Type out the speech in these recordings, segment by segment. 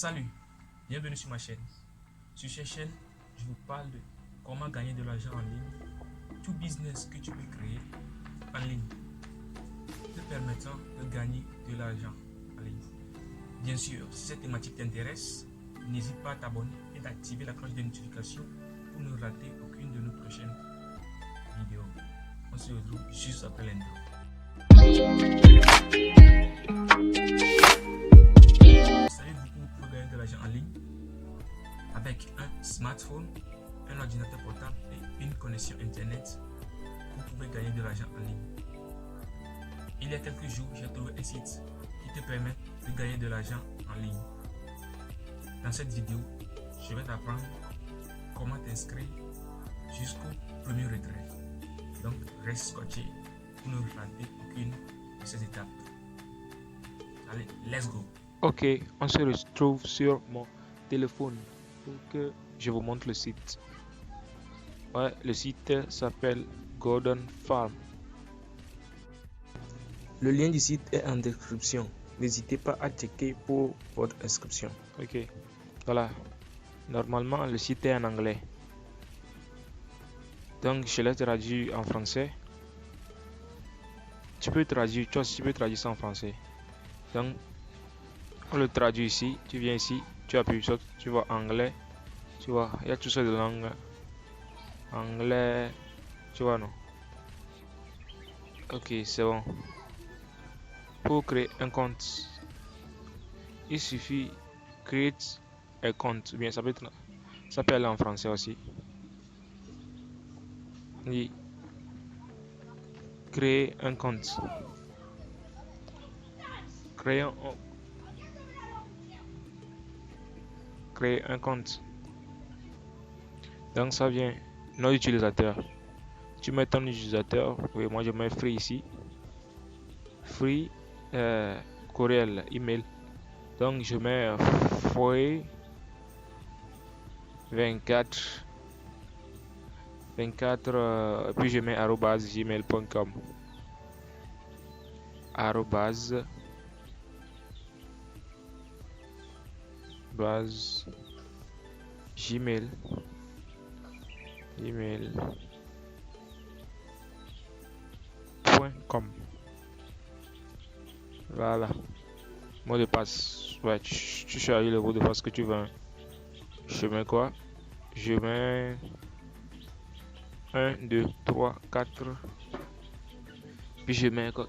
Salut, bienvenue sur ma chaîne. Sur cette chaîne, je vous parle de comment gagner de l'argent en ligne, tout business que tu peux créer en ligne, te permettant de gagner de l'argent en ligne. Bien sûr, si cette thématique t'intéresse, n'hésite pas à t'abonner et d'activer la cloche de notification pour ne rater aucune de nos prochaines vidéos. On se retrouve juste après l'intro. Savez-vous que vous pouvez gagner de l'argent en ligne avec un smartphone, un ordinateur portable et une connexion internet? Vous pouvez gagner de l'argent en ligne. Il y a quelques jours, j'ai trouvé un site qui te permet de gagner de l'argent en ligne. Dans cette vidéo, je vais t'apprendre comment t'inscrire jusqu'au premier retrait. Donc, reste scotché pour ne rater aucune de ces étapes. Allez, let's go! Ok, on se retrouve sur mon téléphone pour que je vous montre le site. Ouais, le site s'appelle Golden Farm. Le lien du site est en description. N'hésitez pas à checker pour votre inscription. Ok, voilà. Normalement, le site est en anglais. Donc, je l'ai traduit en français. Tu peux traduire ça en français. Donc, on le traduit ici. Tu viens ici, tu appuies sur, tu vois anglais. Tu vois, il y a tout ça de langue. Anglais, tu vois, non? Ok, c'est bon. Pour créer un compte, il suffit create un compte. Bien, ça peut aller en français aussi. Et créer un compte. Créer un compte. Donc ça vient nom utilisateur. Tu mets ton utilisateur. Oui, moi je mets free ici. Free courriel email. Donc je mets foyer 24 puis je mets @gmail.com gmail.com. Voilà. Mot de passe. Ouais, tu choisis le mot de passe que tu veux. Je mets quoi? Je mets 1, 2, 3, 4. Puis je mets encore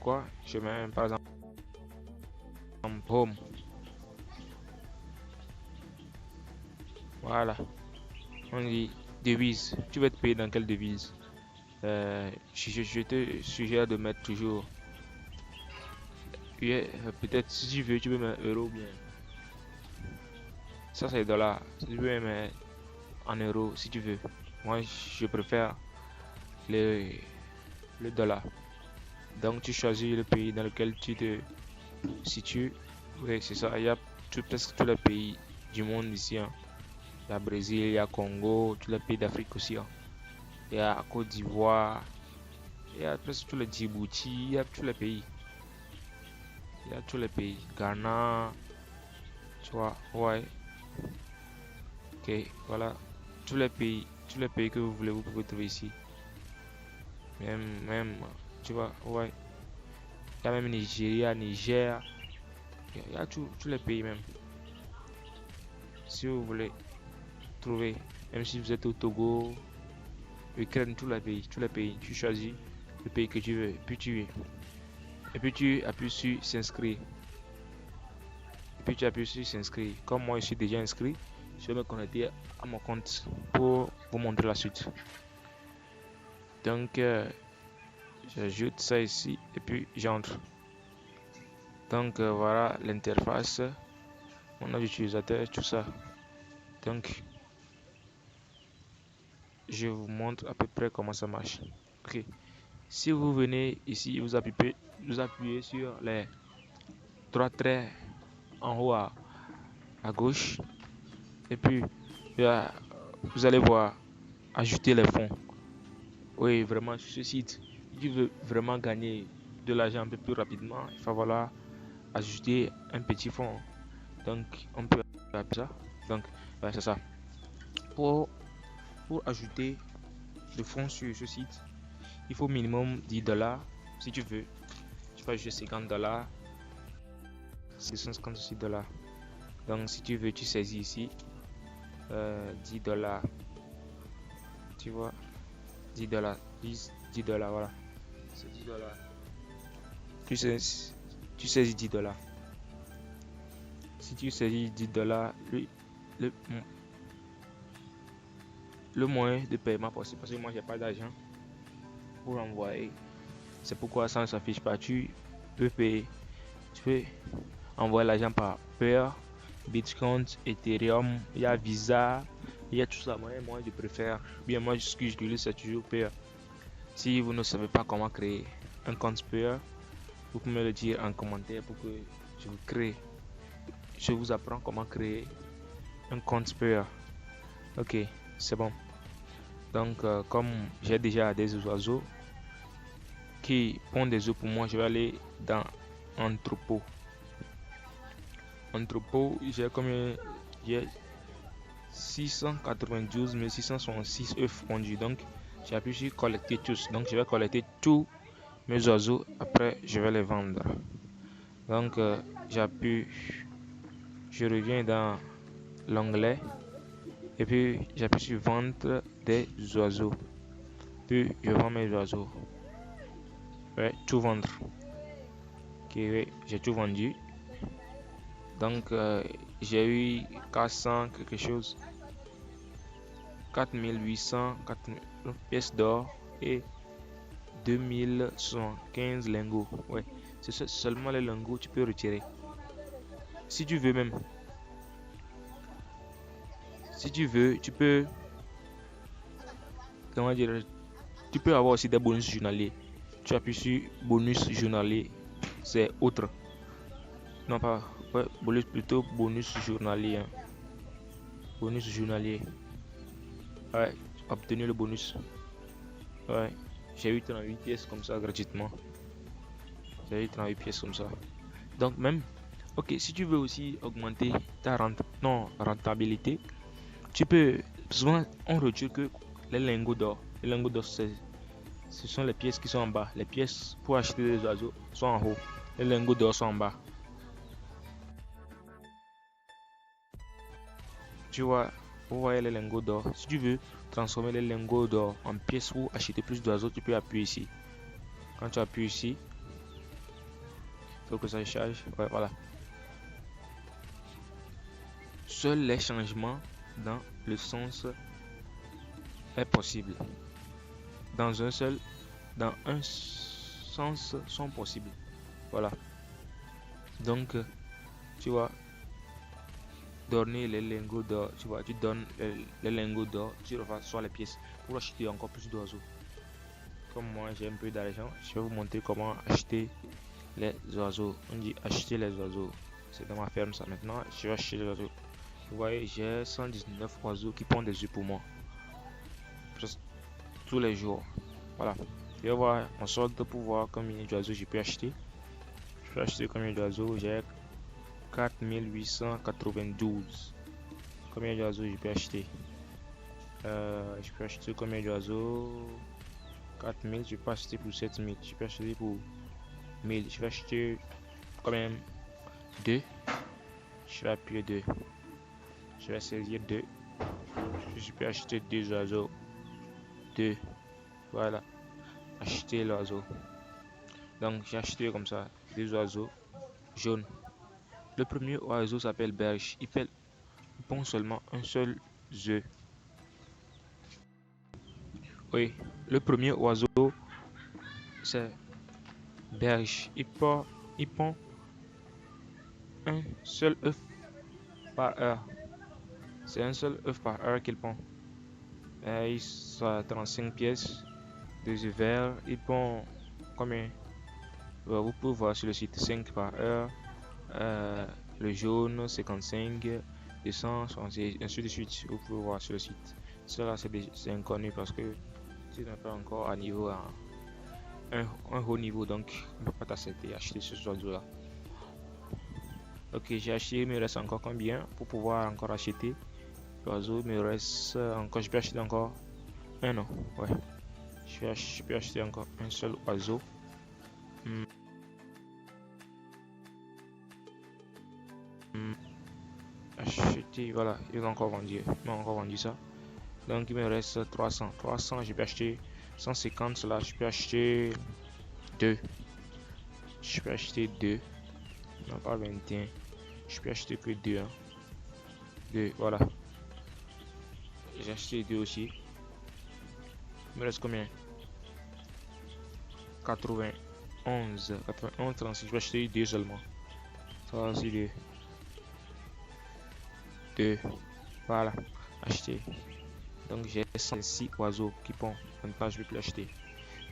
quoi? Je mets par exemple home. Voilà. On dit devise. Tu vas te payer dans quelle devise? Je te suggère de mettre toujours. Peut-être si tu veux, tu peux mettre euro bien. Ça c'est dollars. Si tu veux mettre en euros si tu veux. Moi je préfère le dollar. Donc tu choisis le pays dans lequel tu te situes. Oui, c'est ça. Il y a presque tous les pays du monde ici. Hein. Il y a Brésil, il y a Congo, tous les pays d'Afrique aussi. Hein. Il y a Côte d'Ivoire, il y a presque tous les Djibouti, il y a tous les pays. Il y a tous les pays. Ghana, tu vois, ouais. Ok, voilà. Tous les pays que vous voulez, vous pouvez trouver ici. Même, tu vois, ouais. Il y a même Nigeria, Niger. Il y a tous les pays même. Si vous voulez trouver, même si vous êtes au Togo, Ukraine, tous les pays, tu choisis le pays que tu veux, puis tu appuies sur s'inscrire. Comme moi je suis déjà inscrit, je vais me connecter à mon compte pour vous montrer la suite. Donc j'ajoute ça ici et puis j'entre. Donc voilà l'interface, mon nom d'utilisateur, tout ça. Donc je vous montre à peu près comment ça marche. Ok. Si vous venez ici, vous appuyez sur les 3 traits en haut à gauche. Et puis, vous allez voir ajouter les fonds. Oui, vraiment, sur ce site, si tu veux vraiment gagner de l'argent un peu plus rapidement, il va falloir ajouter un petit fonds. Donc on peut appeler ça. Donc ouais, c'est ça. Pour ajouter de fonds sur ce site, il faut minimum $10. Si tu veux, tu peux ajouter $50. C'est $156. Donc si tu veux, tu saisis ici $10. Tu vois, $10, $10, voilà. C'est $10. Tu saisis $10. Si tu saisis $10, le moyen de paiement possible, parce que moi j'ai pas d'argent pour envoyer, c'est pourquoi ça ne s'affiche pas. Tu peux payer, tu peux envoyer l'argent par Payer, Bitcoin, Ethereum, il y a Visa, il y a tout ça. Moi je préfère, bien moi ce que j'utilise c'est toujours Payer. Si vous ne savez pas comment créer un compte Payer, vous pouvez me le dire en commentaire pour que je vous crée. Je vous apprends comment créer un compte Payer. Ok, c'est bon. Donc comme j'ai déjà des oiseaux qui pondent des œufs pour moi, je vais aller dans entrepôt. J'ai 692 666 œufs pondus. Donc j'appuie sur collecter tous. Donc je vais collecter tous mes oiseaux, après je vais les vendre. Donc j'appuie, je reviens dans l'onglet et puis j'appuie sur vendre des oiseaux, puis je vends mes oiseaux. Ouais, tout vendre. Ok, oui, j'ai tout vendu. Donc j'ai eu 400 quelque chose, 4800 pièces d'or et 2115 lingots. Ouais, c'est seulement les lingots tu peux retirer. Si tu veux même, tu peux, comment dire, tu peux avoir aussi des bonus journaliers. Tu appuies sur bonus journalier, c'est autre. Non pas, ouais, bonus journalier. Hein. Bonus journalier. Ouais, obtenu le bonus. Ouais, j'ai eu 38 pièces comme ça gratuitement. J'ai eu 38 pièces comme ça. Donc même, ok, si tu veux aussi augmenter ta rentabilité, tu peux, souvent on retire que les lingots d'or. Les lingots d'or, ce sont les pièces qui sont en bas. Les pièces pour acheter des oiseaux sont en haut. Les lingots d'or sont en bas. Tu vois, vous voyez les lingots d'or. Si tu veux transformer les lingots d'or en pièces pour acheter plus d'oiseaux, tu peux appuyer ici. Quand tu appuies ici, il faut que ça charge. Ouais, voilà. Seuls les changements dans le sens est possible. Dans un sens sont possibles. Voilà. Donc, tu vois, donner les lingots d'or, tu vois, tu donnes les lingots d'or, tu refais soit les pièces pour acheter encore plus d'oiseaux. Comme moi j'ai un peu d'argent, je vais vous montrer comment acheter les oiseaux. On dit acheter les oiseaux, c'est dans ma ferme ça. Maintenant je vais acheter les oiseaux. Vous voyez, j'ai 119 oiseaux qui pondent des œufs pour moi presque tous les jours. Voilà, je vais voir en solde pour voir combien d'oiseaux je peux acheter. Je peux acheter combien d'oiseaux. J'ai 4892. Combien d'oiseaux je peux acheter? Je peux acheter combien d'oiseaux? 4000. Je peux acheter pour 7000. Je peux acheter pour 1000. Je vais acheter quand même 2. Je vais appuyer 2. Je vais saisir 2. Je peux acheter 2 oiseaux. 2. Voilà. Acheter l'oiseau. Donc j'ai acheté comme ça 2 oiseaux jaunes. Le premier oiseau s'appelle berge. Il pond seulement un seul œuf. Oui, le premier oiseau c'est berge. Il pond un seul œuf par heure. C'est un seul œuf par heure qu'il pond. Il a 35 pièces. 2 œufs verts. Il pond combien? Vous pouvez voir sur le site 5 par heure. Le jaune 55, 200, ainsi de suite. Vous pouvez voir sur le site. Cela c'est inconnu parce que tu n'es pas encore à niveau un haut niveau, donc on ne peut pas t'accepter acheter ce oiseau là. Ok, j'ai acheté, il me reste encore combien pour pouvoir encore acheter l'oiseau? Il me reste encore, je peux acheter encore un, non? Ouais, je peux acheter encore un seul oiseau. Acheter, voilà, il m'a encore vendu ça. Donc il me reste 300. Je peux acheter 150 là, je peux acheter 2. Je peux acheter 2. Non, pas 21. Je peux acheter que 2. Hein. 2, voilà. J'ai acheté 2 aussi. Il me reste combien? 91, 36. Je vais acheter 2 seulement. Ça, c'est 2. 2. Voilà. Acheter. Donc j'ai 106 oiseaux qui pondent. Maintenant, je vais plus acheter.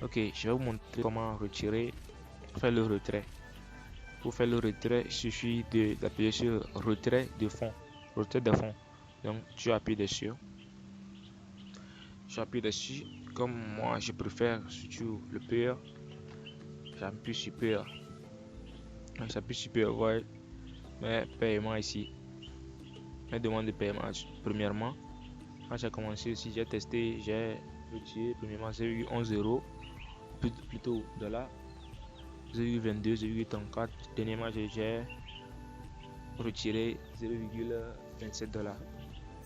Ok, je vais vous montrer comment retirer, faire le retrait. Pour faire le retrait, il suffit d'appuyer sur retrait de fond. Retrait de fond. Donc tu appuies dessus. J'appuie dessus. Comme moi, je préfère surtout le pire. J'appuie sur pire. J'appuie sur pire, ouais. Mais paiement ici. Mes demandes de paiement. Premièrement, quand j'ai commencé aussi, j'ai testé, j'ai retiré. Premièrement, j'ai eu 11 €. Plutôt $. J'ai eu 22, j'ai eu 34. Dernièrement, j'ai retiré 0,27 $.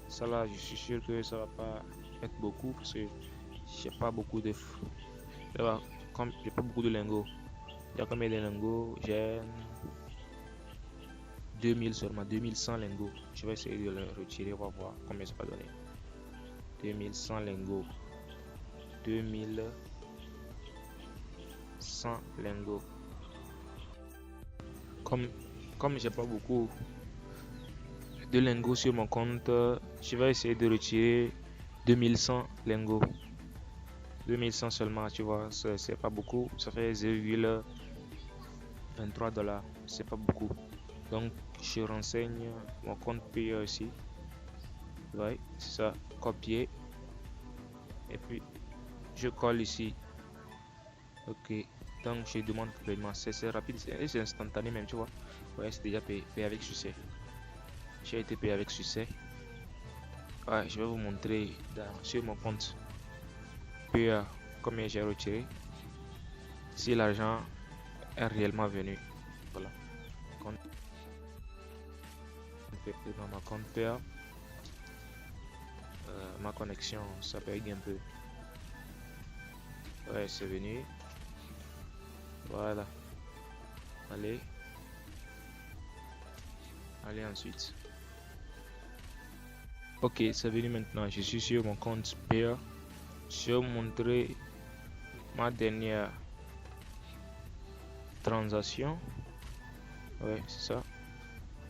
Ça là, je suis sûr que ça va pas être beaucoup parce que j'ai pas beaucoup de comme j'ai pas beaucoup de lingots. Il y a combien de lingots? J'ai 2000 seulement, 2100 lingots. Je vais essayer de le retirer, on va voir combien ça va donner. 2100 lingots. 2100 lingots. Comme j'ai pas beaucoup de lingots sur mon compte, je vais essayer de retirer 2100 lingots. 2100 seulement, tu vois, c'est pas beaucoup. Ça fait 0,23 $. C'est pas beaucoup. Donc je renseigne mon compte payeur ici. Ouais, c'est ça, copier. Et puis je colle ici. Ok, donc je demande le paiement. C'est rapide, c'est instantané même, tu vois. Ouais, c'est déjà payé avec succès. J'ai été payé avec succès. Ouais, je vais vous montrer sur mon compte payeur combien j'ai retiré. Si l'argent est réellement venu. Voilà. Dans ma compte payeur. Ma connexion, ça bug un peu. Ouais, c'est venu. Voilà. Allez ensuite. Ok, c'est venu maintenant. Je suis sur mon compte payeur. Je vais vous montrer ma dernière transaction. Ouais, c'est ça.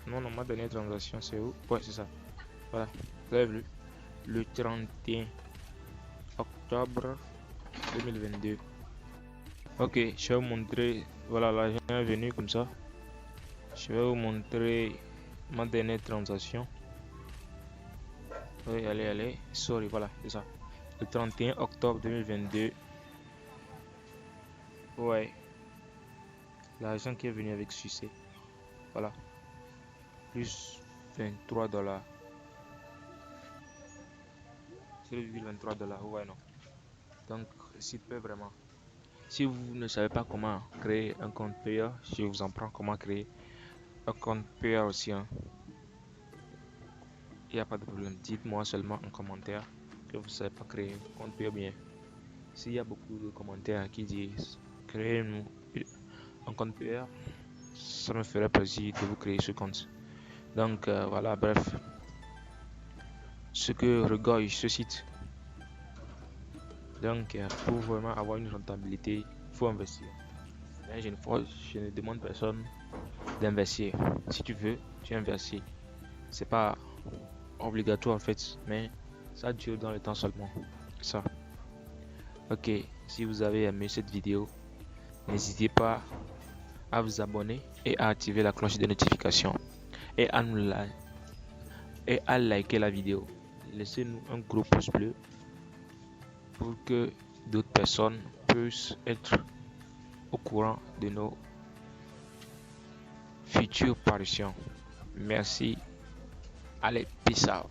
Non, ma dernière transaction, c'est où? Ouais, c'est ça. Voilà, vous avez vu. Le 31 octobre 2022. Ok, je vais vous montrer. Voilà, l'argent est venu comme ça. Je vais vous montrer ma dernière transaction. Oui, allez. Sorry, voilà, c'est ça. Le 31 octobre 2022. Ouais. L'argent qui est venu avec succès. Voilà. Plus 23 $. 0,23 $. Ouais, non. Donc, s'il peut vraiment. Si vous ne savez pas comment créer un compte payeur, je vous apprends comment créer un compte payeur aussi. Hein. Il n'y a pas de problème. Dites-moi seulement en commentaire que vous ne savez pas créer un compte payeur bien. S'il y a beaucoup de commentaires qui disent créez-nous un compte payeur, ça me ferait plaisir de vous créer ce compte. Donc voilà, bref. Ce que regorge ce site. Donc pour vraiment avoir une rentabilité, il faut investir. Mais je ne demande personne d'investir. Si tu veux, tu investis. C'est pas obligatoire en fait, mais ça dure dans le temps seulement. Ça. Ok, si vous avez aimé cette vidéo, n'hésitez pas à vous abonner et à activer la cloche de notification et à liker la vidéo. Laissez-nous un gros pouce bleu pour que d'autres personnes puissent être au courant de nos futures parutions. Merci. Allez, peace out.